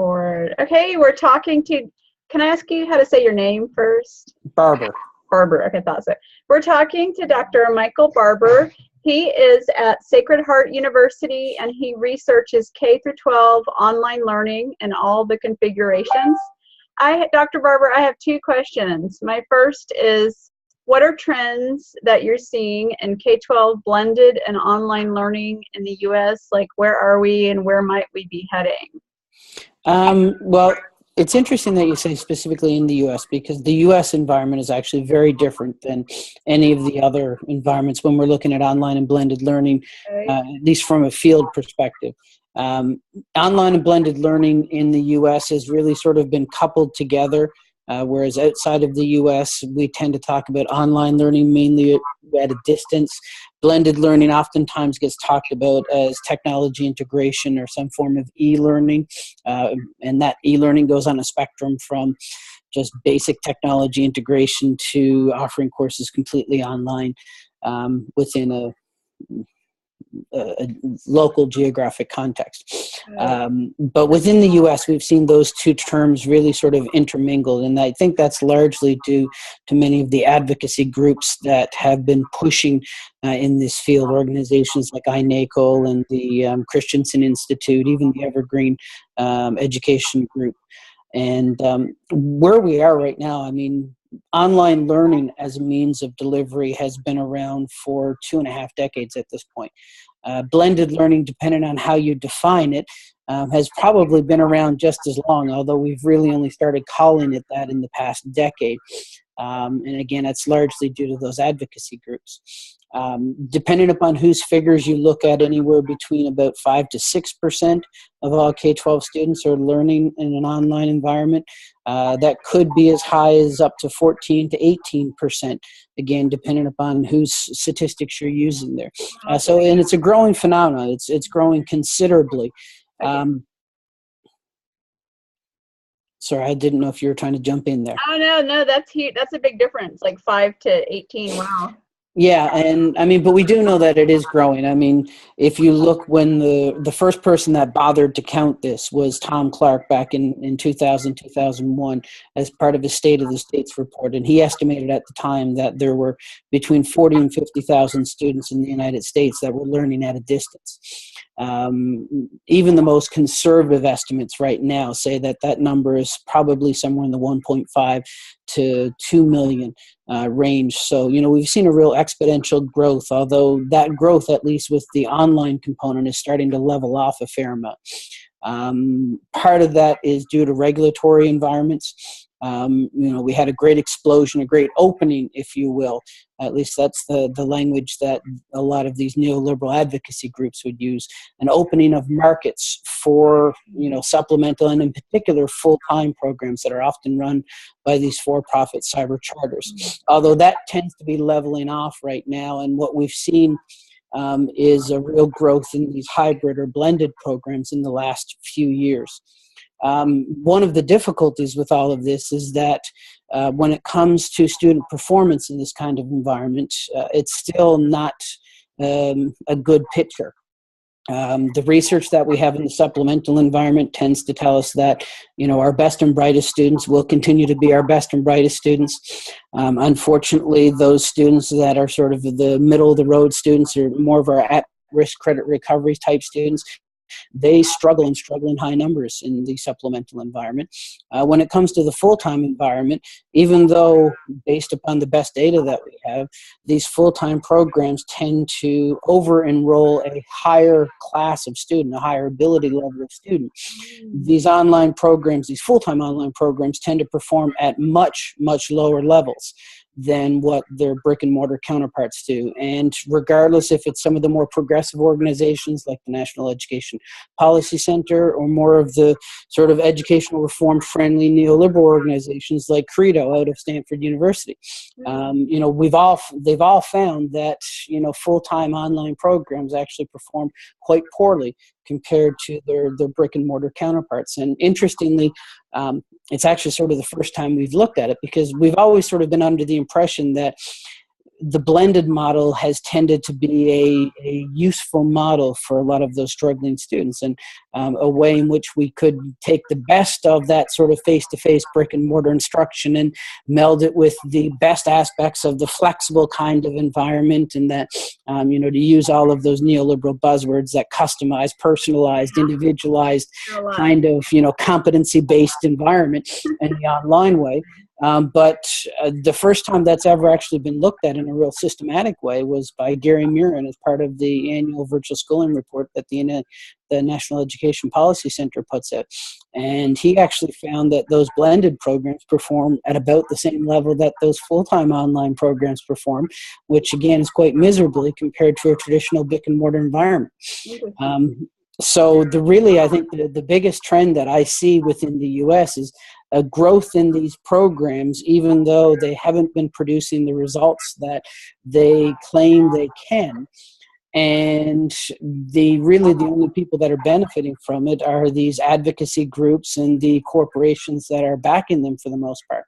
record. Okay, we're talking to, can I ask you how to say your name first? Barbour. Barbour, okay, thought so. We're talking to Dr. Michael Barbour. He is at Sacred Heart University and he researches K-12 online learning and all the configurations. Dr. Barbour, I have two questions. My first is, what are trends that you're seeing in K-12 blended and online learning in the U.S.? Like, where are we and where might we be heading? Well, it's interesting that you say specifically in the U.S. because the U.S. environment is actually very different than any of the other environments when we're looking at online and blended learning, at least from a field perspective. Online and blended learning in the U.S. has really sort of been coupled together, whereas outside of the U.S. we tend to talk about online learning mainly at a distance. Blended learning oftentimes gets talked about as technology integration or some form of e-learning, and that e-learning goes on a spectrum from just basic technology integration to offering courses completely online within a local geographic context. But within the U.S., we've seen those two terms really sort of intermingled, and I think that's largely due to many of the advocacy groups that have been pushing in this field, organizations like iNACOL and the Christensen Institute, even the Evergreen Education Group. And where we are right now, I mean, online learning as a means of delivery has been around for 2.5 decades at this point. Blended learning, depending on how you define it, has probably been around just as long, although we've really only started calling it that in the past decade. And again, that's largely due to those advocacy groups. Depending upon whose figures you look at, anywhere between about 5 to 6% of all K-12 students are learning in an online environment. That could be as high as up to 14 to 18%, again, depending upon whose statistics you're using there. And it's a growing phenomenon. It's growing considerably. Sorry, I didn't know if you were trying to jump in there. Oh, no, that's huge. That's a big difference, like 5 to 18, wow. Yeah, and I mean, but we do know that it is growing. I mean, if you look, when the first person that bothered to count this was Tom Clark back in 2000, 2001 as part of his State of the States report, and he estimated at the time that there were between 40 and 50,000 students in the United States that were learning at a distance. Even the most conservative estimates right now say that that number is probably somewhere in the 1.5 to 2 million range. So, you know, we've seen a real exponential growth, although that growth, at least with the online component, is starting to level off a fair amount. Part of that is due to regulatory environments. You know, we had a great explosion, a great opening, if you will. At least that's the language that a lot of these neoliberal advocacy groups would use. An opening of markets for, you know, supplemental and in particular full-time programs that are often run by these for-profit cyber charters. Although that tends to be leveling off right now, and what we've seen is a real growth in these hybrid or blended programs in the last few years. One of the difficulties with all of this is that when it comes to student performance in this kind of environment, it's still not a good picture. The research that we have in the supplemental environment tends to tell us that, you know, our best and brightest students will continue to be our best and brightest students. Unfortunately, those students that are sort of the middle of the road students, or more of our at-risk credit recovery type students, they struggle in high numbers in the supplemental environment. When it comes to the full-time environment, even though based upon the best data that we have, these full-time programs tend to over-enroll a higher class of student, a higher ability level of student. These online programs, these full-time online programs, tend to perform at much, much lower levels than what their brick and mortar counterparts do. And regardless if it's some of the more progressive organizations like the National Education Policy Center, or more of the sort of educational reform friendly neoliberal organizations like Credo out of Stanford University, you know, they've all found that, you know, full-time online programs actually perform quite poorly compared to their brick and mortar counterparts. And interestingly, it's actually sort of the first time we've looked at it, because we've always sort of been under the impression that the blended model has tended to be a useful model for a lot of those struggling students, and a way in which we could take the best of that sort of face-to-face brick and mortar instruction and meld it with the best aspects of the flexible kind of environment, and that, to use all of those neoliberal buzzwords, that customized, personalized, individualized kind of, competency-based environment in the online way. But the first time that's ever actually been looked at in a real systematic way was by Gary Murin as part of the annual virtual schooling report that the National Education Policy Center puts out. And he actually found that those blended programs perform at about the same level that those full-time online programs perform, which again is quite miserably compared to a traditional brick and mortar environment. So I think the biggest trend that I see within the U.S. is a growth in these programs, even though they haven't been producing the results that they claim they can. And the only people that are benefiting from it are these advocacy groups and the corporations that are backing them for the most part.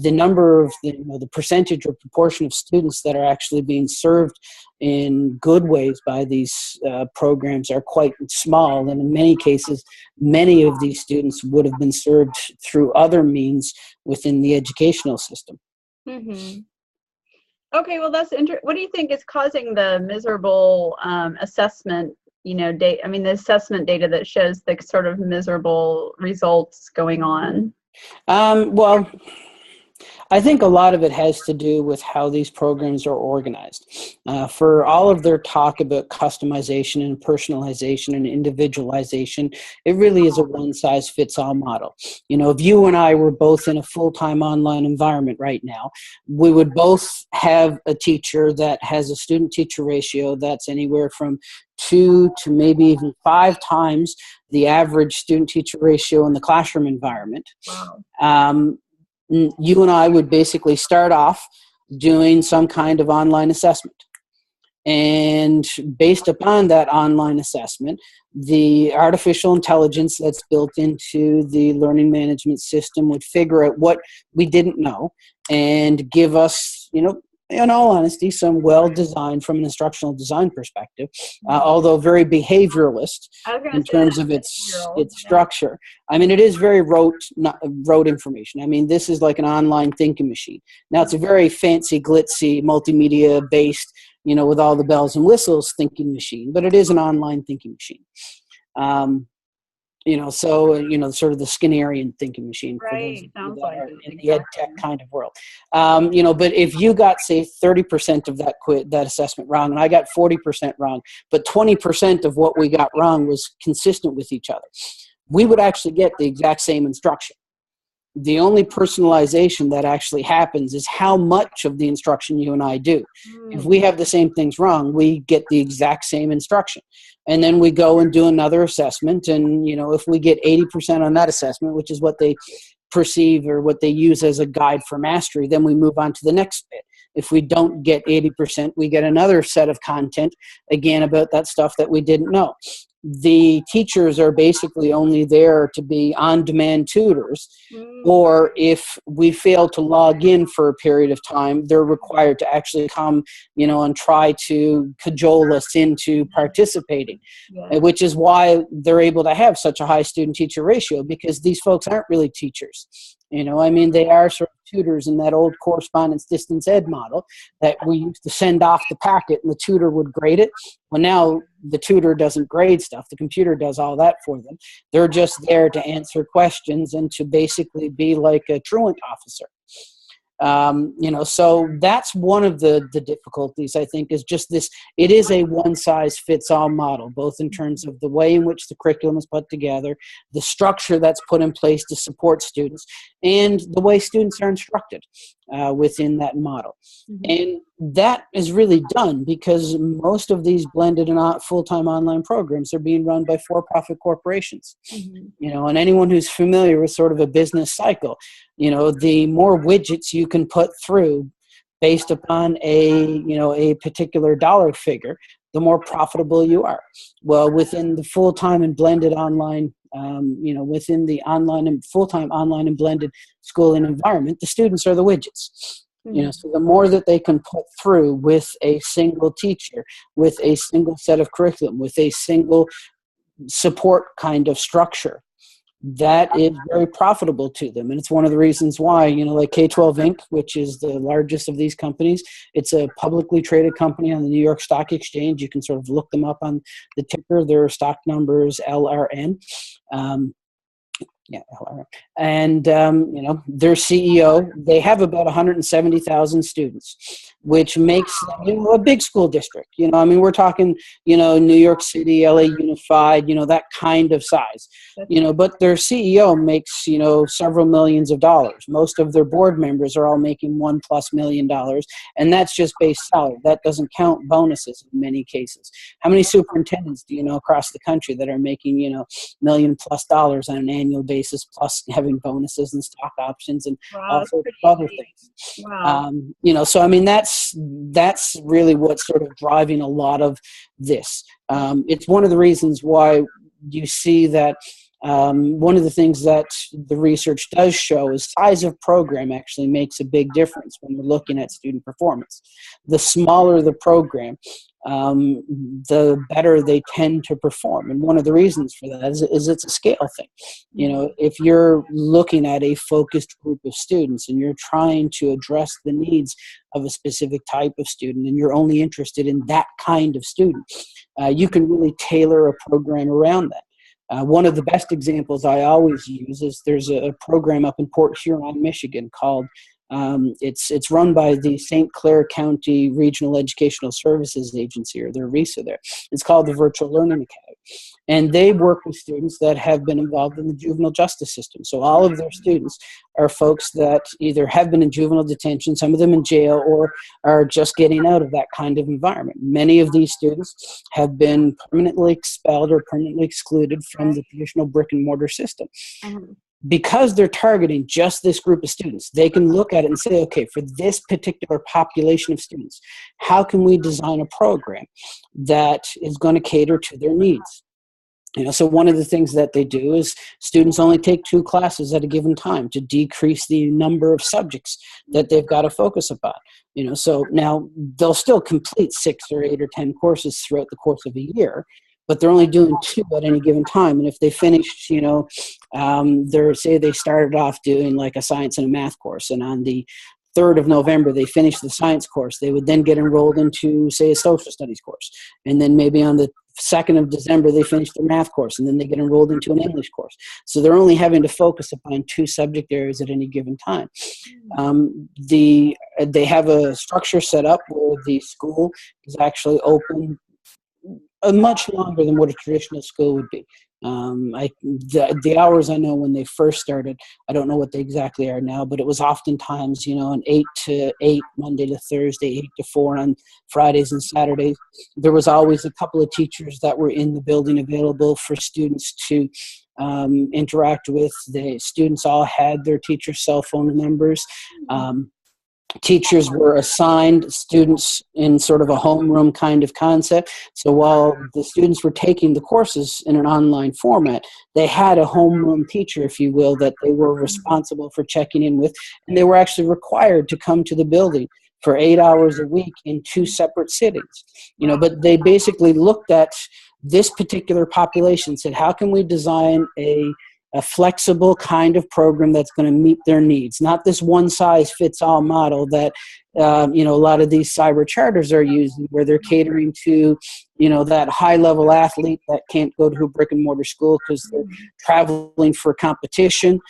The number of the percentage or proportion of students that are actually being served in good ways by these programs are quite small, and in many cases, many of these students would have been served through other means within the educational system. Mm-hmm. Okay, well, that's interesting. What do you think is causing the miserable assessment, data? I mean, the assessment data that shows the sort of miserable results going on. Well, I think a lot of it has to do with how these programs are organized. For all of their talk about customization and personalization and individualization, it really is a one-size-fits-all model. If you and I were both in a full-time online environment right now, we would both have a teacher that has a student-teacher ratio that's anywhere from 2 to maybe even 5 times the average student-teacher ratio in the classroom environment. Wow. You and I would basically start off doing some kind of online assessment. And based upon that online assessment, the artificial intelligence that's built into the learning management system would figure out what we didn't know and give us, in all honesty, some well-designed from an instructional design perspective, although very behavioralist in terms of its structure. I mean, it is very rote information. I mean, this is like an online thinking machine. Now, it's a very fancy, glitzy, multimedia-based, with all the bells and whistles thinking machine, but it is an online thinking machine. Sort of the Skinnerian thinking machine. Right. Sounds like in the ed tech kind of world. But if you got, say, 30% of that assessment wrong, and I got 40% wrong, but 20% of what we got wrong was consistent with each other, we would actually get the exact same instruction. The only personalization that actually happens is how much of the instruction you and I do. If we have the same things wrong, we get the exact same instruction. And then we go and do another assessment. And, if we get 80% on that assessment, which is what they perceive or what they use as a guide for mastery, then we move on to the next bit. If we don't get 80%, we get another set of content, again, about that stuff that we didn't know. The teachers are basically only there to be on-demand tutors, or if we fail to log in for a period of time, they're required to actually come, and try to cajole us into participating, which is why they're able to have such a high student-teacher ratio, because these folks aren't really teachers. They are sort of tutors in that old correspondence distance ed model that we used to send off the packet and the tutor would grade it. Well, now the tutor doesn't grade stuff. The computer does all that for them. They're just there to answer questions and to basically be like a truant officer. So that's one of the difficulties, I think, is just this. It is a one-size-fits-all model, both in terms of the way in which the curriculum is put together, the structure that's put in place to support students, and the way students are instructed within that model. And that is really done because most of these blended and full-time online programs are being run by for-profit corporations. And anyone who's familiar with sort of a business cycle, the more widgets you can put through based upon a particular dollar figure, the more profitable you are. Well, within the full-time and blended online, within the online and full-time online and blended schooling environment, the students are the widgets. So the more that they can put through with a single teacher, with a single set of curriculum, with a single support kind of structure, that is very profitable to them. And it's one of the reasons why, like K12 Inc., which is the largest of these companies, it's a publicly traded company on the New York Stock Exchange. You can sort of look them up on the ticker. Their stock number is LRN. And, their CEO, they have about 170,000 students, which makes them, a big school district. We're talking, New York City, LA Unified, that kind of size, but their CEO makes, several millions of dollars. Most of their board members are all making $1+ million. And that's just base salary. That doesn't count bonuses in many cases. How many superintendents do you know across the country that are making, $1 million+ on an annual basis, plus having bonuses and stock options and all sorts of other things? Wow. That's really what's sort of driving a lot of this. It's one of the reasons why you see that one of the things that the research does show is size of program actually makes a big difference when we're looking at student performance. The smaller the program, the better they tend to perform. And one of the reasons for that is it's a scale thing. If you're looking at a focused group of students and you're trying to address the needs of a specific type of student and you're only interested in that kind of student, you can really tailor a program around that. One of the best examples I always use is there's a program up in Port Huron, Michigan called it's run by the St. Clair County Regional Educational Services Agency, or their RESA there. It's called the Virtual Learning Academy. And they work with students that have been involved in the juvenile justice system. So all of their students are folks that either have been in juvenile detention, some of them in jail, or are just getting out of that kind of environment. Many of these students have been permanently expelled or permanently excluded from the traditional brick and mortar system. Because they're targeting just this group of students, they can look at it and say, okay, for this particular population of students, how can we design a program that is going to cater to their needs? So one of the things that they do is students only take 2 classes at a given time to decrease the number of subjects that they've got to focus upon. So now they'll still complete 6 or 8 or 10 courses throughout the course of a year, but they're only doing 2 at any given time. And if they finished, say they started off doing like a science and a math course, and on the 3rd of November, they finished the science course, they would then get enrolled into, say, a social studies course. And then maybe on the 2nd of December, they finish the math course, and then they get enrolled into an English course. So they're only having to focus upon 2 subject areas at any given time. They have a structure set up where the school is actually open much longer than what a traditional school would be. The hours I know when they first started, I don't know what they exactly are now, but it was oftentimes, an 8 to 8, Monday to Thursday, 8 to 4 on Fridays and Saturdays. There was always a couple of teachers that were in the building available for students to interact with. The students all had their teacher's cell phone numbers. Teachers were assigned students in sort of a homeroom kind of concept. So while the students were taking the courses in an online format, they had a homeroom teacher, if you will, that they were responsible for checking in with. And they were actually required to come to the building for 8 hours a week in 2 separate sittings. But they basically looked at this particular population and said, how can we design a flexible kind of program that's going to meet their needs, not this one-size-fits-all model that a lot of these cyber charters are using, where they're catering to that high-level athlete that can't go to a brick-and-mortar school because they're traveling for competition,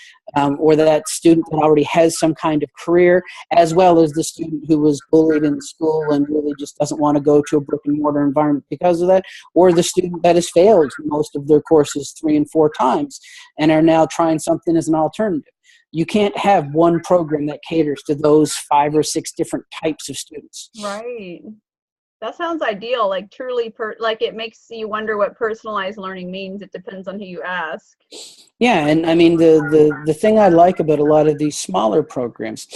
or that student that already has some kind of career, as well as the student who was bullied in school and really just doesn't want to go to a brick-and-mortar environment because of that, or the student that has failed most of their courses 3 and 4 times and are now trying something as an alternative. You can't have one program that caters to those 5 or 6 different types of students. Right. That sounds ideal. Like truly, it makes you wonder what personalized learning means. It depends on who you ask. Yeah, and I mean the thing I like about a lot of these smaller programs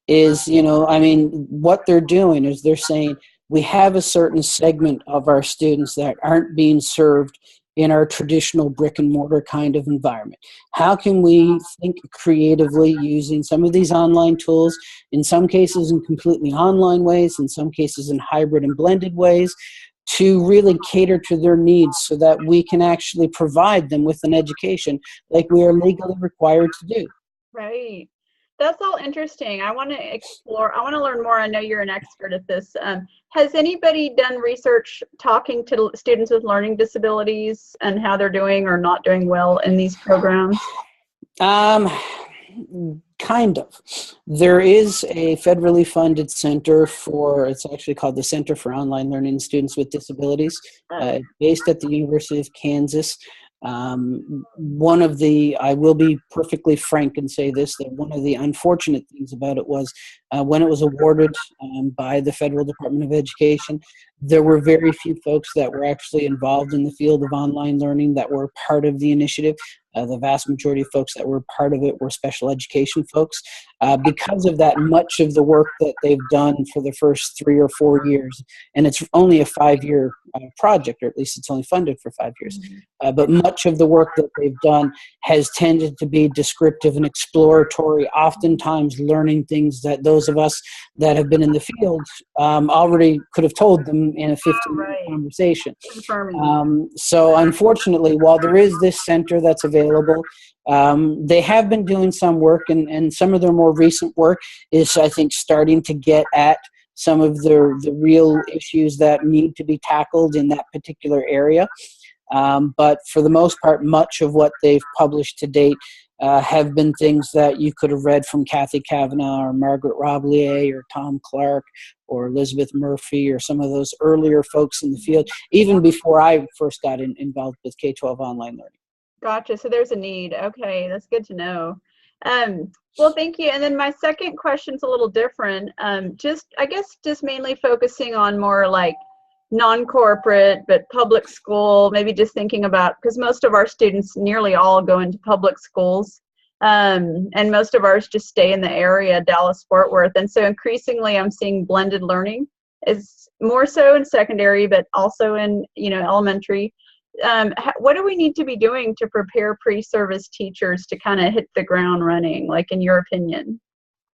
is, what they're doing is they're saying we have a certain segment of our students that aren't being served in our traditional brick and mortar kind of environment? How can we think creatively using some of these online tools, in some cases in completely online ways, in some cases in hybrid and blended ways, to really cater to their needs so that we can actually provide them with an education like we are legally required to do? Right. That's all interesting. I want to explore, I want to learn more. I know you're an expert at this. Has anybody done research talking to students with learning disabilities and how they're doing or not doing well in these programs? Kind of. There is a federally funded center for, it's actually called the Center for Online Learning Students with Disabilities, based at the University of Kansas. One of the, I will be perfectly frank and say this, that one of the unfortunate things about it was when it was awarded by the Federal Department of Education, there were very few folks that were actually involved in the field of online learning that were part of the initiative. The vast majority of folks that were part of it were special education folks. Because of that, much of the work that they've done for the first 3 or 4 years, and it's only a 5-year project, or at least it's only funded for 5 years, but much of the work that they've done has tended to be descriptive and exploratory, oftentimes learning things that those of us that have been in the field already could have told them in a 15-minute conversation. So unfortunately, while there is this center that's available, they have been doing some work, and some of their more recent work is, I think, starting to get at some of the real issues that need to be tackled in that particular area. But for the most part, much of what they've published to date have been things that you could have read from Kathy Kavanaugh or Margaret Roblier or Tom Clark or Elizabeth Murphy or some of those earlier folks in the field, even before I first got involved with K12 online learning. Gotcha. So there's a need. Okay, that's good to know. Well, thank you. And then my second question's a little different. I guess just mainly focusing on more like non-corporate, but public school, maybe just thinking about, because most of our students, nearly all go into public schools, and most of ours just stay in the area, Dallas-Fort Worth. And so increasingly I'm seeing blended learning is more so in secondary, but also in, elementary. What do we need to be doing to prepare pre-service teachers to kind of hit the ground running, like in your opinion?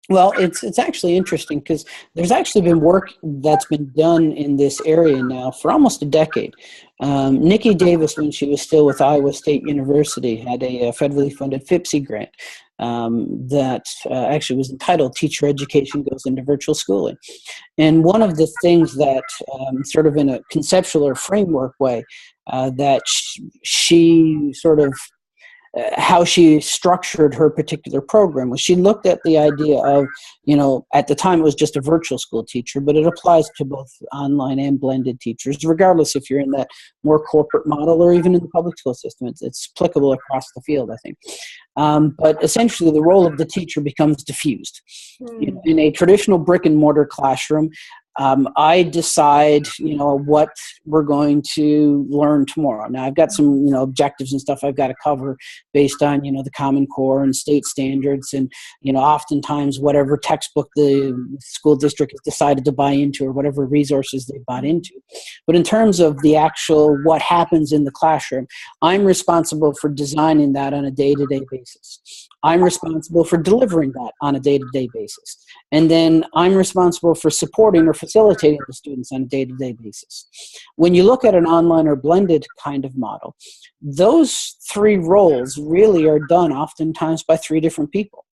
Well, it's actually interesting because there's actually been work that's been done in this area now for almost a decade. Nikki Davis, when she was still with Iowa State University, had a federally funded FIPSI grant that actually was entitled Teacher Education Goes into Virtual Schooling. And one of the things that, sort of in a conceptual or framework way, that she sort of how she structured her particular program was she looked at the idea of, at the time it was just a virtual school teacher, but it applies to both online and blended teachers, regardless if you're in that more corporate model or even in the public school system. It's applicable across the field, I think. But essentially the role of the teacher becomes diffused. In a traditional brick and mortar classroom, I decide, what we're going to learn tomorrow. Now, I've got some, objectives and stuff I've got to cover based on, the Common Core and state standards and, oftentimes whatever textbook the school district has decided to buy into or whatever resources they bought into. But in terms of the actual what happens in the classroom, I'm responsible for designing that on a day-to-day basis. I'm responsible for delivering that on a day-to-day basis. And then I'm responsible for supporting or facilitating the students on a day-to-day basis. When you look at an online or blended kind of model, those three roles really are done oftentimes by three different people.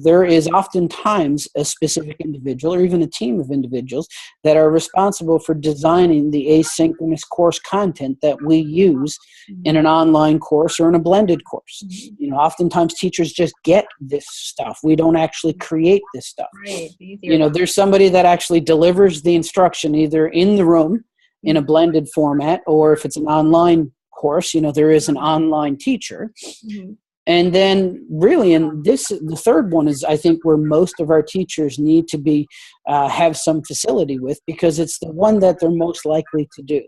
There is oftentimes a specific individual or even a team of individuals that are responsible for designing the asynchronous course content that we use in an online course or in a blended course. Oftentimes teachers just get this stuff. We don't actually create this stuff. Right. There's somebody that actually delivers the instruction either in the room in a blended format, or if it's an online course, there is an online teacher. And then really, the third one is, I think, where most of our teachers need to be, have some facility with, because it's the one that they're most likely to do.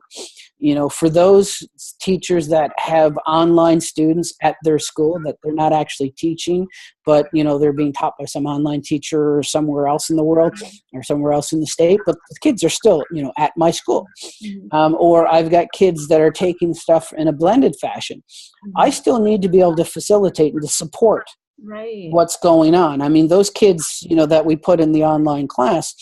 for those teachers that have online students at their school that they're not actually teaching, but, they're being taught by some online teacher or somewhere else in the world or somewhere else in the state, but the kids are still, at my school. Or I've got kids that are taking stuff in a blended fashion. I still need to be able to facilitate and to support what's going on. I mean, those kids, that we put in the online class,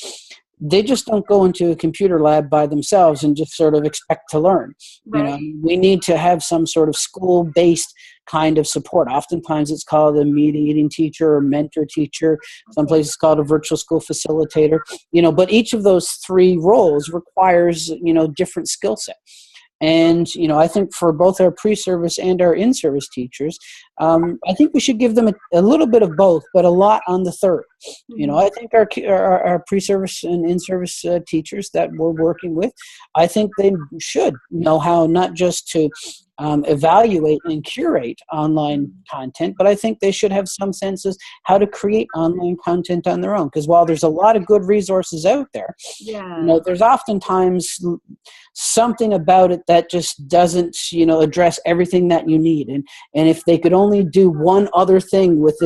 they just don't go into a computer lab by themselves and just sort of expect to learn. We need to have some sort of school-based kind of support. Oftentimes it's called a mediating teacher or mentor teacher. Some places it's called a virtual school facilitator. But each of those three roles requires, different skill set. And, I think for both our pre-service and our in-service teachers, I think we should give them a little bit of both, but a lot on the third. I think our pre-service and in-service teachers that we're working with, I think they should know how not just to evaluate and curate online content, but I think they should have some senses how to create online content on their own. Because while there's a lot of good resources out there, there's oftentimes something about it that just doesn't, address everything that you need. And if they could only do one other thing with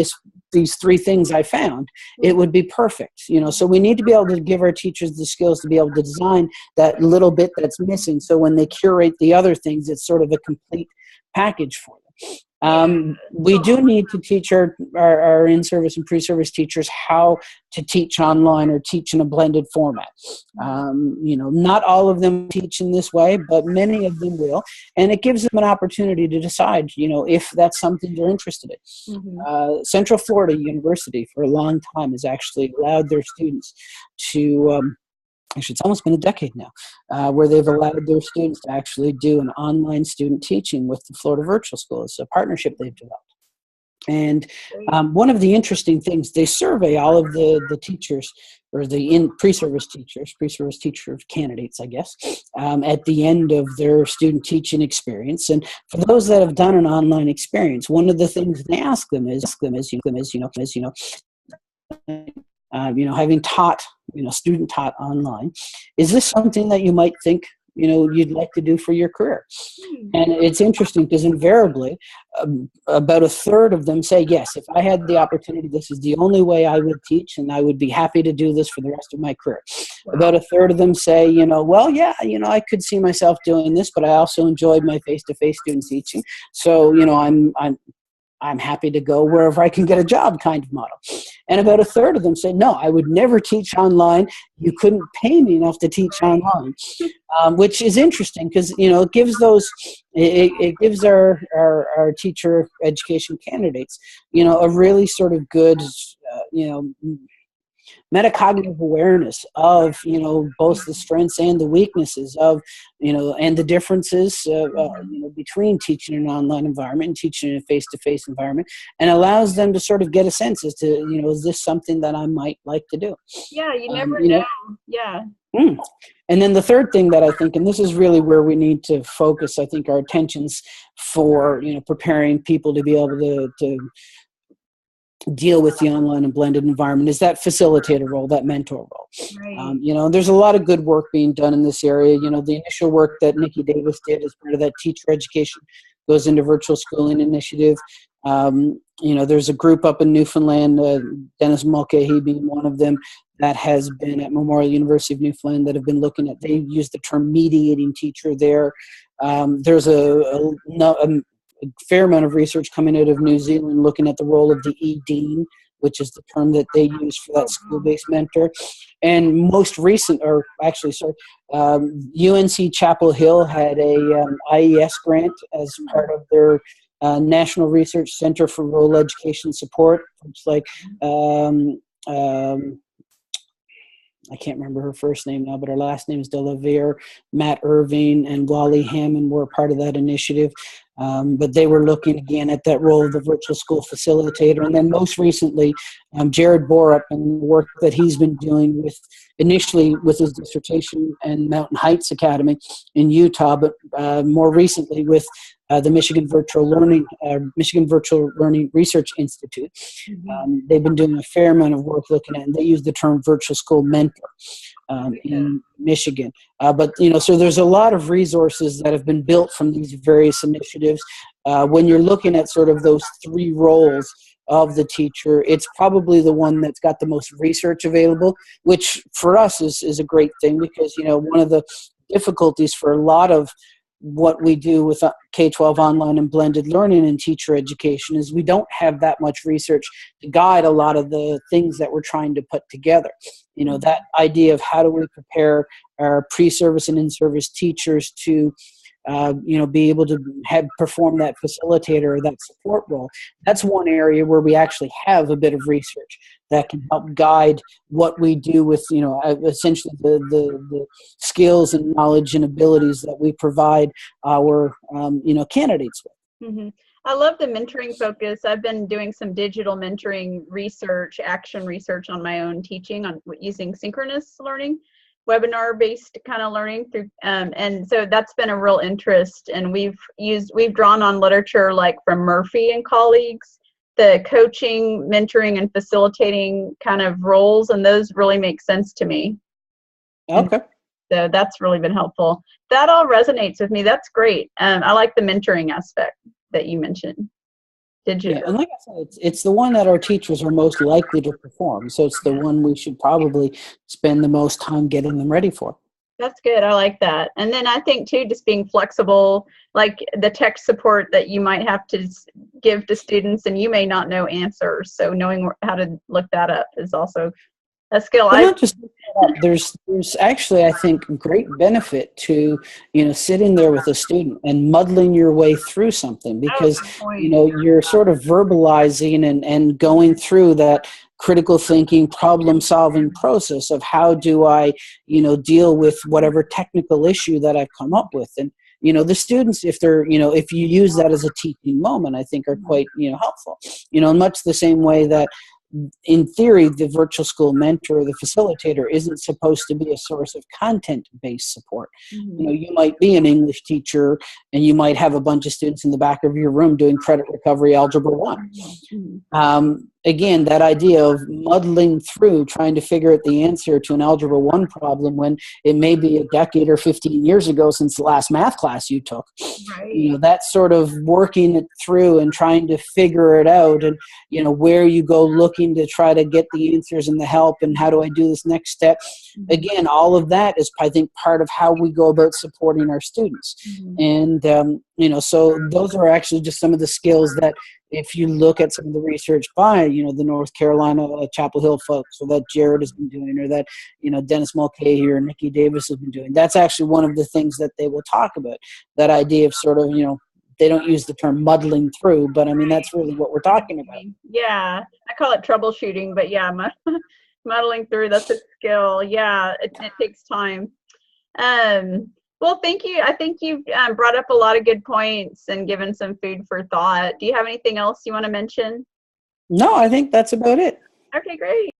these three things I found, it would be perfect. So we need to be able to give our teachers the skills to be able to design that little bit that's missing. So when they curate the other things, it's sort of a complete package for them. We do need to teach our in-service and pre-service teachers how to teach online or teach in a blended format. Not all of them teach in this way, but many of them will. And it gives them an opportunity to decide, if that's something they're interested in. Central Florida University for a long time has actually allowed their students to actually, it's almost been a decade now, where they've allowed their students to actually do an online student teaching with the Florida Virtual School. It's a partnership they've developed. And one of the interesting things, they survey all of the teachers, or the pre-service teacher candidates, I guess, at the end of their student teaching experience. And for those that have done an online experience, one of the things they ask them is having taught, student taught online, is this something that you might think, you'd like to do for your career? And it's interesting because invariably, about a third of them say, yes, if I had the opportunity, this is the only way I would teach, and I would be happy to do this for the rest of my career. About a third of them say, well, yeah, I could see myself doing this, but I also enjoyed my face-to-face student teaching. So, I'm happy to go wherever I can get a job kind of model. And about a third of them say, no, I would never teach online. You couldn't pay me enough to teach online, which is interesting because, it gives our teacher education candidates, a really sort of good, metacognitive awareness of, both the strengths and the weaknesses of, and the differences, between teaching in an online environment and teaching in a face-to-face environment, and allows them to sort of get a sense as to, is this something that I might like to do? Yeah, you never know. Yeah. And then the third thing that I think, and this is really where we need to focus, I think, our attentions for, preparing people to be able to deal with the online and blended environment, is that facilitator role, that mentor role. Right. There's a lot of good work being done in this area. The initial work that Nikki Davis did as part of that teacher education goes into virtual schooling initiative. There's a group up in Newfoundland, Dennis Mulcahy being one of them, that has been at Memorial University of Newfoundland that have been looking at, they use the term mediating teacher there. There's a fair amount of research coming out of New Zealand looking at the role of the E-Dean, which is the term that they use for that school-based mentor. And most recent, UNC Chapel Hill had a IES grant as part of their National Research Center for Rural Education Support. It's like, I can't remember her first name now, but her last name is Delavere. Matt Irving and Wally Hammond were part of that initiative. But they were looking again at that role of the virtual school facilitator. And then most recently, Jared Borup and the work that he's been doing with initially with his dissertation and Mountain Heights Academy in Utah, but more recently with the Michigan Virtual Learning Research Institute. They've been doing a fair amount of work looking at, and they use the term virtual school mentor in Michigan. But, so there's a lot of resources that have been built from these various initiatives. When you're looking at sort of those three roles of the teacher, it's probably the one that's got the most research available, which for us is a great thing, because, one of the difficulties for a lot of what we do with K12 online and blended learning and teacher education is we don't have that much research to guide a lot of the things that we're trying to put together. That idea of how do we prepare our pre-service and in-service teachers to be able to perform that facilitator or that support role. That's one area where we actually have a bit of research that can help guide what we do with, essentially the skills and knowledge and abilities that we provide our, candidates with. Mm-hmm. I love the mentoring focus. I've been doing some digital mentoring research, action research on my own teaching on using synchronous learning, webinar-based kind of learning through, and so that's been a real interest. And we've drawn on literature like from Murphy and colleagues, the coaching, mentoring, and facilitating kind of roles, and those really make sense to me. Okay. So that's really been helpful. That all resonates with me. That's great. I like the mentoring aspect that you mentioned. Yeah, and like I said, it's the one that our teachers are most likely to perform. So it's the one we should probably spend the most time getting them ready for. That's good. I like that. And then I think too, just being flexible, like the tech support that you might have to give to students, and you may not know answers. So knowing how to look that up is also a skill. Well, not just there's actually, I think, great benefit to sitting there with a student and muddling your way through something, because you're sort of verbalizing and going through that critical thinking, problem solving process of how do I deal with whatever technical issue that I've come up with. And the students, if they're if you use that as a teaching moment, I think are quite helpful. In much the same way that in theory, the virtual school mentor or the facilitator isn't supposed to be a source of content-based support. Mm-hmm. You might be an English teacher and you might have a bunch of students in the back of your room doing credit recovery algebra 1. Mm-hmm. Again, that idea of muddling through, trying to figure out the answer to an algebra 1 problem when it may be a decade or 15 years ago since the last math class you took. Right. That sort of working it through and trying to figure it out, and where you go looking to try to get the answers and the help, and how do I do this next step. Again, all of that is, I think, part of how we go about supporting our students. And so those are actually just some of the skills that, if you look at some of the research by the North Carolina Chapel Hill folks, or that Jared has been doing, or that Dennis Mulcahy or Nikki Davis has been doing, that's actually one of the things that they will talk about. That idea of sort of they don't use the term muddling through, but I mean that's really what we're talking about. Yeah, I call it troubleshooting, but yeah, muddling through, that's a skill. Yeah, it takes time. Well, thank you. I think you've brought up a lot of good points and given some food for thought. Do you have anything else you want to mention? No, I think that's about it. Okay, great.